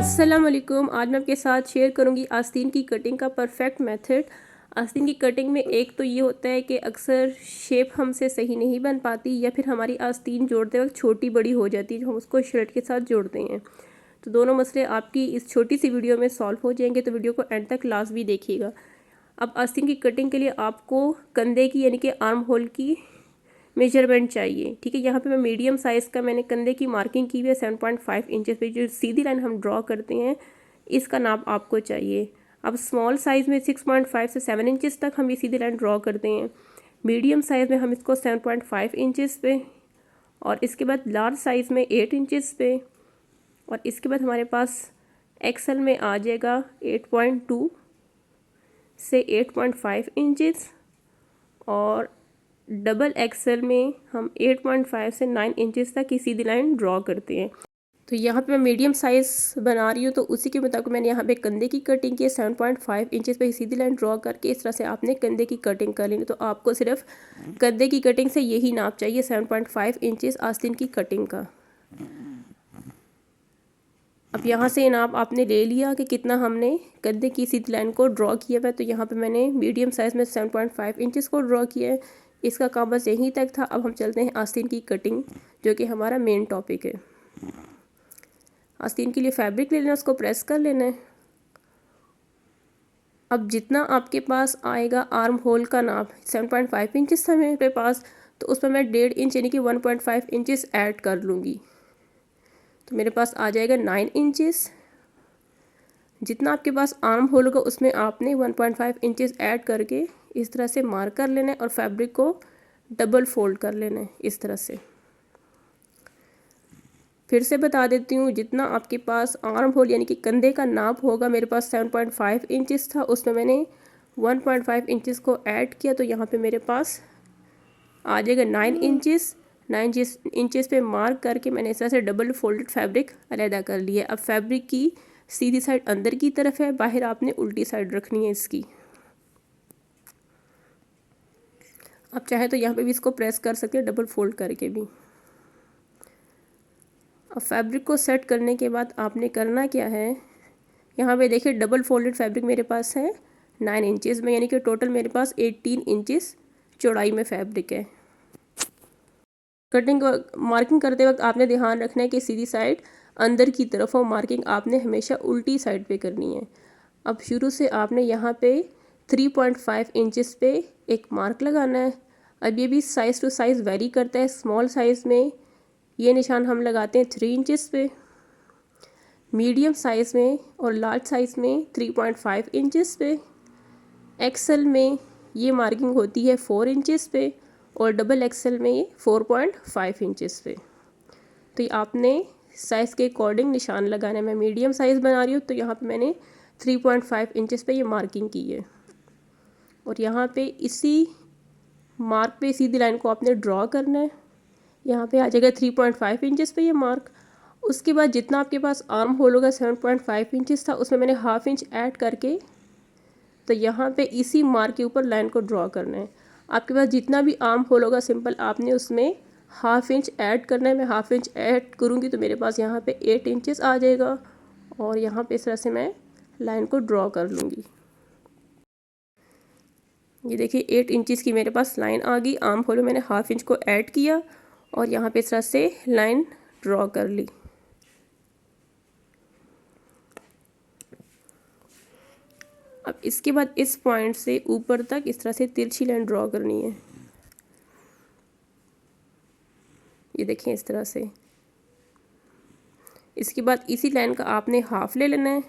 अस्सलाम वालेकुम। आज मैं आपके साथ शेयर करूंगी आस्तीन की कटिंग का परफेक्ट मेथड। आस्तीन की कटिंग में एक तो ये होता है कि अक्सर शेप हमसे सही नहीं बन पाती या फिर हमारी आस्तीन जोड़ते वक्त छोटी बड़ी हो जाती है जो हम उसको शर्ट के साथ जोड़ते हैं। तो दोनों मसले आपकी इस छोटी सी वीडियो में सॉल्व हो जाएंगे, तो वीडियो को एंड तक लाजमी देखिएगा। अब आस्तीन की कटिंग के लिए आपको कंधे की यानी कि आर्म होल की मेजरमेंट चाहिए। ठीक है, यहाँ पे मैं मीडियम साइज़ का मैंने कंधे की मार्किंग की हुई है 7.5 इंचेस पे। जो सीधी लाइन हम ड्रॉ करते हैं इसका नाप आपको चाहिए। अब स्मॉल साइज़ में 6.5 से 7 इंचेस तक हम ये सीधी लाइन ड्रॉ करते हैं। मीडियम साइज़ में हम इसको 7.5 इंचेस पे, और इसके बाद लार्ज साइज़ में 8 इंचेस पे, और इसके बाद हमारे पास एक्सेल में आ जाएगा 8.2 से 8.5 इंचेस, और डबल एक्सेल में हम 8.5 से 9 इंचेस तक की सीधी लाइन ड्रॉ करते हैं। तो यहाँ पे मैं मीडियम साइज़ बना रही हूँ, तो उसी के मुताबिक मैंने यहाँ पे कंधे की कटिंग की 7.5 इंचेस पे सीधी लाइन ड्रॉ करके इस तरह से आपने कंधे की कटिंग कर लेनी। तो आपको सिर्फ कंधे की कटिंग से यही नाप चाहिए, 7.5 इंचेस आस्तीन की कटिंग का। अब यहाँ से नाप आपने ले लिया कि कितना हमने कंधे की सीधी लाइन को ड्रॉ किया है। तो यहाँ पे मैंने मीडियम साइज़ में 7.5 इंचेस को ड्रॉ किया है। इसका काम बस यहीं तक था। अब हम चलते हैं आस्तीन की कटिंग, जो कि हमारा मेन टॉपिक है। आस्तीन के लिए फैब्रिक ले लेना, उसको प्रेस कर लेना है। अब जितना आपके पास आएगा आर्म होल का नाप 7.5 इंचेस था मेरे पास, तो उस पर मैं 1.5 इंच यानी कि 1.5 इंचेस ऐड कर लूँगी। तो मेरे पास आ जाएगा 9 इंचेस। जितना आपके पास आर्म होल होगा उसमें आपने 1.5 इंचेस ऐड करके इस तरह से मार्क कर लेना है, और फैब्रिक को डबल फोल्ड कर लेना है इस तरह से। फिर से बता देती हूँ, जितना आपके पास आर्म होल यानी कि कंधे का नाप होगा, मेरे पास 7.5 इंचेस था, उसमें मैंने 1.5 इंचेस को ऐड किया, तो यहाँ पे मेरे पास आ जाएगा 9 इंचेस। 9 इंचेस पे मार्क करके मैंने इस तरह से डबल फोल्डेड फैब्रिक अलहदा कर लिया। अब फैब्रिक की सीधी साइड अंदर की तरफ है, बाहर आपने उल्टी साइड रखनी है इसकी। आप चाहे तो यहाँ पे भी इसको प्रेस कर सकते हैं डबल फोल्ड करके भी। अब फैब्रिक को सेट करने के बाद आपने करना क्या है, यहाँ पे देखिए डबल फोल्डेड फैब्रिक मेरे पास है 9 इंचेस में, यानी कि टोटल मेरे पास 18 इंचेस चौड़ाई में फैब्रिक है। कटिंग मार्किंग करते वक्त आपने ध्यान रखना है कि सीधी साइड अंदर की तरफ हो। मार्किंग आपने हमेशा उल्टी साइड पे करनी है। अब शुरू से आपने यहाँ पे 3.5 इंचेस पे एक मार्क लगाना है। अब ये भी साइज़ टू साइज़ वेरी करता है। स्मॉल साइज़ में ये निशान हम लगाते हैं 3 इंचेस पे, मीडियम साइज़ में और लार्ज साइज़ में 3.5 इंचेस पे, एक्सेल में ये मार्किंग होती है 4 इंचेस पे, और डबल एक्सेल में ये 4.5 इंचेस पे। तो ये आपने साइज़ के अकॉर्डिंग निशान लगाना है। मैं मीडियम साइज़ बना रही हूँ, तो यहाँ पे मैंने 3.5 इंचेस पे ये मार्किंग की है, और यहाँ पे इसी मार्क पे सीधी लाइन को आपने ड्रॉ करना है। यहाँ पे आ जाएगा 3.5 इंचेस पे ये मार्क। उसके बाद जितना आपके पास आर्म होल होगा 7.5 इंचेस था, उसमें मैंने हाफ इंच ऐड करके तो यहाँ पे इसी मार्क के ऊपर लाइन को ड्रॉ करना है। आपके पास जितना भी आर्म होल होगा सिंपल आपने उसमें हाफ इंच ऐड करना है। मैं हाफ इंच ऐड करूँगी तो मेरे पास यहाँ पे 8 इंचेस आ जाएगा, और यहाँ पे इस तरह से मैं लाइन को ड्रॉ कर लूँगी। ये देखिए 8 इंचेस की मेरे पास लाइन आ गई। आर्म होल में मैंने हाफ इंच को ऐड किया और यहाँ पे इस तरह से लाइन ड्रॉ कर ली। अब इसके बाद इस पॉइंट से ऊपर तक इस तरह से तिरछी लाइन ड्रॉ करनी है। ये देखें इस तरह से। इसके बाद इसी लाइन का आपने हाफ ले लेना है।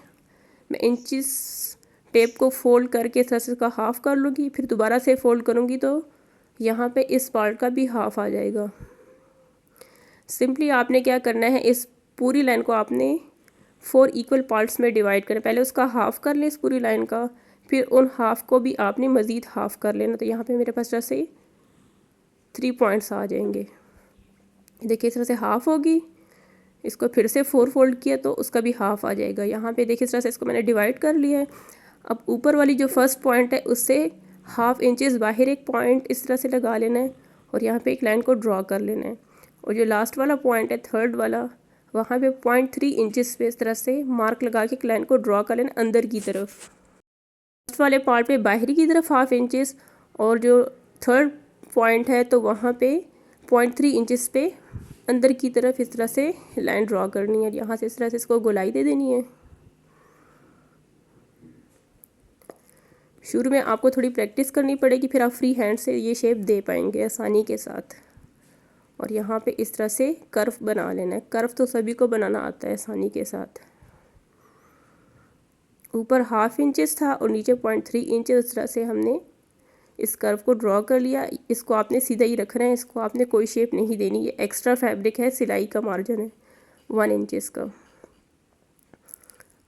मैं इंचेस टेप को फोल्ड करके इस तरह से इसका हाफ कर लूँगी, फिर दोबारा से फोल्ड करूँगी तो यहाँ पे इस पार्ट का भी हाफ आ जाएगा। सिंपली आपने क्या करना है, इस पूरी लाइन को आपने 4 इक्वल पार्ट्स में डिवाइड करना। पहले उसका हाफ कर लें इस पूरी लाइन का, फिर उन हाफ को भी आपने मज़ीद हाफ कर लेना। तो यहाँ पे मेरे पास जैसे 3 पॉइंट्स आ जाएंगे। देखिए इस तरह से हाफ होगी। इसको फिर से 4 फोल्ड किया तो उसका भी हाफ आ जाएगा। यहाँ पे देखिए इस तरह से इसको मैंने डिवाइड कर लिया है। अब ऊपर वाली जो फर्स्ट पॉइंट है उससे हाफ इंचेस बाहर एक पॉइंट इस तरह से लगा लेना है, और यहाँ पे एक लाइन को ड्रॉ कर लेना है। और जो लास्ट वाला पॉइंट है थर्ड वाला, वहाँ पे 0.3 इंचेस पे इस तरह से मार्क लगा के एक लाइन को ड्रॉ कर लेना अंदर की तरफ। फर्स्ट वाले पार्ट पे बाहरी की तरफ 1/2 इंचेस और जो थर्ड पॉइंट है तो वहाँ पे 0.3 इंचेस पे अंदर की तरफ इस तरह से लाइन ड्रॉ करनी है। यहाँ से इस तरह से इसको गोलाई दे देनी है। शुरू में आपको थोड़ी प्रैक्टिस करनी पड़ेगी, फिर आप फ्री हैंड से ये शेप दे पाएंगे आसानी के साथ। और यहाँ पे इस तरह से कर्व बना लेना है। कर्व तो सभी को बनाना आता है आसानी के साथ। ऊपर 1/2 इंचेस था और नीचे 0.3 इंचेस, इस तरह से हमने इस कर्व को ड्रॉ कर लिया। इसको आपने सीधा ही रखना है, इसको आपने कोई शेप नहीं देनी। ये एक्स्ट्रा फैब्रिक है, सिलाई का मार्जिन है 1 इंचेस का।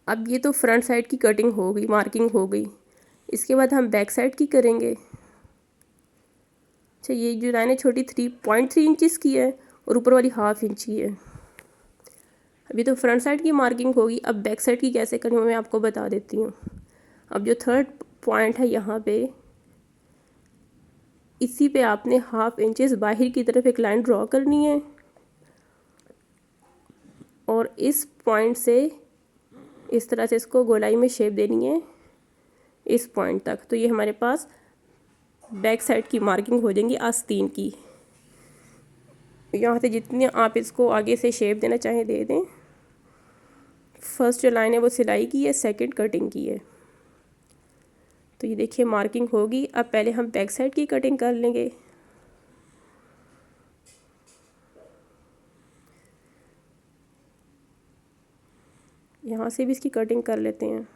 अब ये तो फ्रंट साइड की कटिंग हो गई, मार्किंग हो गई। इसके बाद हम बैक साइड की करेंगे। अच्छा, ये जो लाइन है छोटी 3.3 इंचेस की है और ऊपर वाली 1/2 इंच की है। अभी तो फ्रंट साइड की मार्किंग होगी, अब बैक साइड की कैसे करूँ मैं आपको बता देती हूँ। अब जो थर्ड पॉइंट है यहाँ पे, इसी पे आपने 1/2 इंचेस बाहर की तरफ एक लाइन ड्रॉ करनी है और इस पॉइंट से इस तरह से इसको गोलाई में शेप देनी है इस पॉइंट तक। तो ये हमारे पास बैक साइड की मार्किंग हो जाएंगी आस्तीन की। यहाँ से जितने आप इसको आगे से शेप देना चाहें दे दें। फर्स्ट जो लाइन है वो सिलाई की है, सेकंड कटिंग की है। तो ये देखिए मार्किंग होगी। अब पहले हम बैक साइड की कटिंग कर लेंगे। यहाँ से भी इसकी कटिंग कर लेते हैं।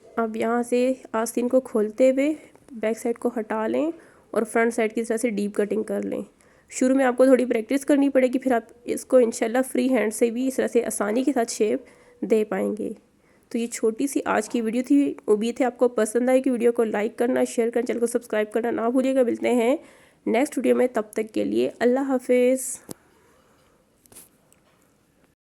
अब यहाँ से आस्तीन को खोलते हुए बैक साइड को हटा लें और फ्रंट साइड की तरह से डीप कटिंग कर लें। शुरू में आपको थोड़ी प्रैक्टिस करनी पड़ेगी, फिर आप इसको इंशाल्लाह फ्री हैंड से भी इस तरह से आसानी के साथ शेप दे पाएंगे। तो ये छोटी सी आज की वीडियो थी। उम्मीद है आपको पसंद आई कि वीडियो को लाइक करना, शेयर करना, चैनल को सब्सक्राइब करना ना भूलिएगा। मिलते हैं नेक्स्ट वीडियो में, तब तक के लिए अल्लाह हाफिज़।